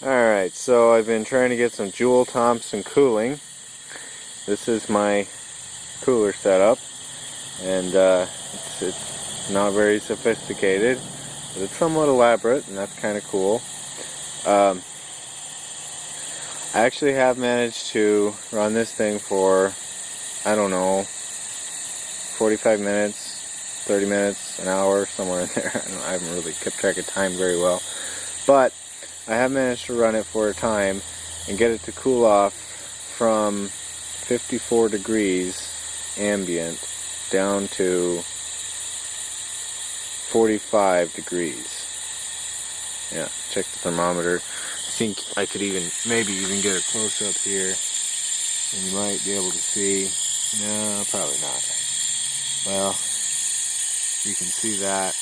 Alright, so I've been trying to get some Joule Thompson cooling. This is my cooler setup, and it's not very sophisticated, but it's somewhat elaborate, and that's kind of cool. I actually have managed to run this thing for, I don't know, 45 minutes, 30 minutes, an hour, somewhere in there. I haven't really kept track of time very well, but I have managed to run it for a time and get it to cool off from 54 degrees ambient down to 45 degrees. Yeah, check the thermometer. I think I could maybe even get a close up here, and you might be able to see. No, probably not. Well, you can see that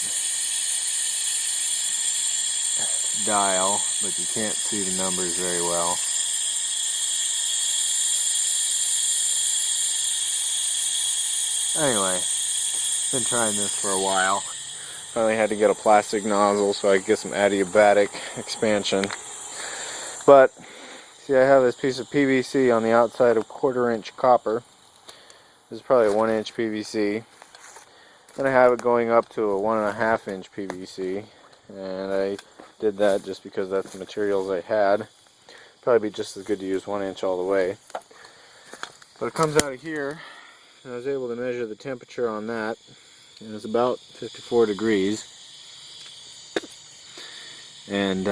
dial, but you can't see the numbers very well. Anyway, been trying this for a while. Finally had to get a plastic nozzle so I could get some adiabatic expansion. But, see, I have this piece of PVC on the outside of 1/4-inch copper. This is probably a 1-inch PVC. Then I have it going up to a 1.5-inch PVC. And I did that just because that's the materials I had. Probably be just as good to use 1-inch all the way. But it comes out of here, and I was able to measure the temperature on that, and it's about 54 degrees. And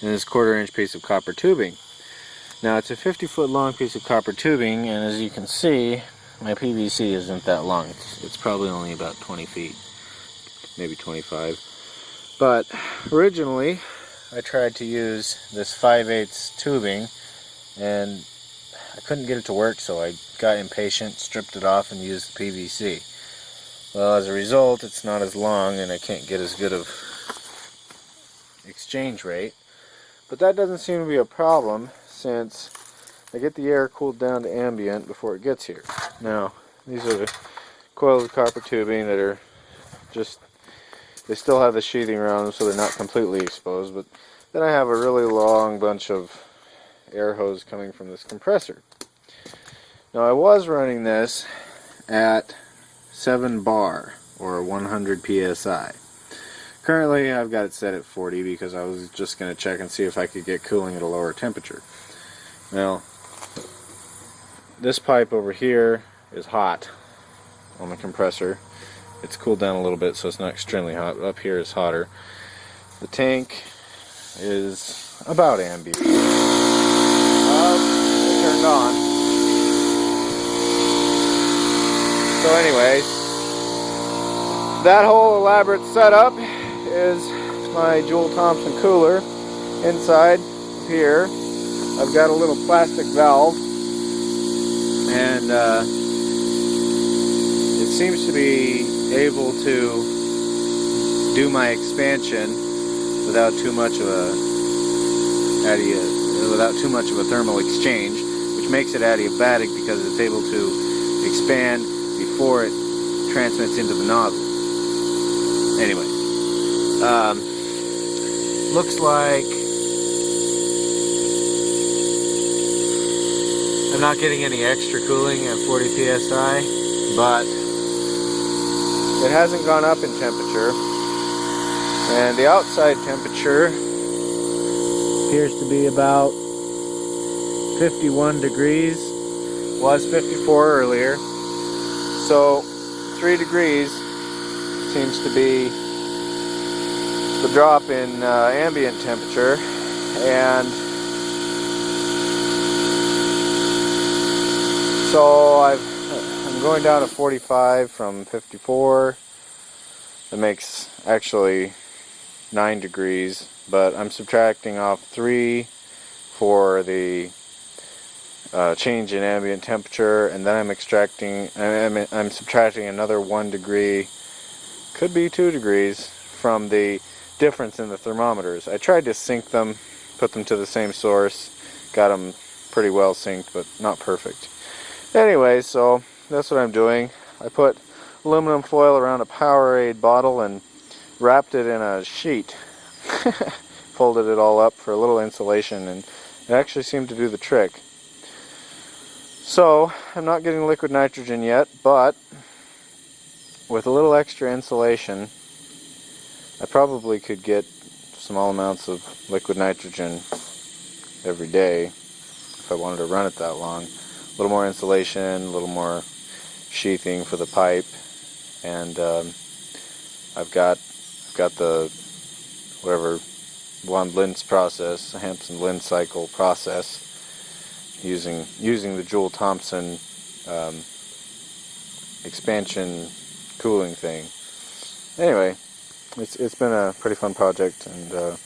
this 1/4-inch piece of copper tubing. Now it's a 50-foot long piece of copper tubing, and as you can see, my PVC isn't that long. It's probably only about 20 feet, maybe 25. But originally, I tried to use this 5/8 tubing, and I couldn't get it to work, so I got impatient, stripped it off, and used the PVC. Well, as a result, it's not as long, and I can't get as good of exchange rate. But that doesn't seem to be a problem, since I get the air cooled down to ambient before it gets here. Now, these are the coils of copper tubing that are just, they still have the sheathing around them, so they're not completely exposed, but then I have a really long bunch of air hose coming from this compressor. Now, I was running this at 7 bar, or 100 psi. Currently, I've got it set at 40 because I was just going to check and see if I could get cooling at a lower temperature. Now, this pipe over here is hot on the compressor. It's cooled down a little bit, so it's not extremely hot, but up here is hotter. The tank is about ambient. Turned on. So anyways, that whole elaborate setup is my Joule Thompson cooler. Inside here, I've got a little plastic valve, and it seems to be able to do my expansion without too much of a thermal exchange, which makes it adiabatic because it's able to expand before it transmits into the nozzle. Anyway, looks like I'm not getting any extra cooling at 40 psi, but it hasn't gone up in temperature, and the outside temperature appears to be about 51 degrees. Was 54 earlier, so 3 degrees seems to be the drop in ambient temperature, and so I'm going down to 45 from 54. That makes actually 9 degrees, but I'm subtracting off 3 for the change in ambient temperature, and then I'm subtracting another 1 degree, could be 2 degrees, from the difference in the thermometers. I tried to sync them, put them to the same source, got them pretty well synced, but not perfect. Anyway, so that's what I'm doing. I put aluminum foil around a Powerade bottle and wrapped it in a sheet. folded it all up for a little insulation, and it actually seemed to do the trick. So I'm not getting liquid nitrogen yet, but with a little extra insulation I probably could get small amounts of liquid nitrogen every day if I wanted to run it that long. A little more insulation, a little more sheathing for the pipe, and I've got the whatever Lind's process, the Hampson-Lind cycle process, using the Joule Thompson expansion cooling thing. Anyway, it's been a pretty fun project, and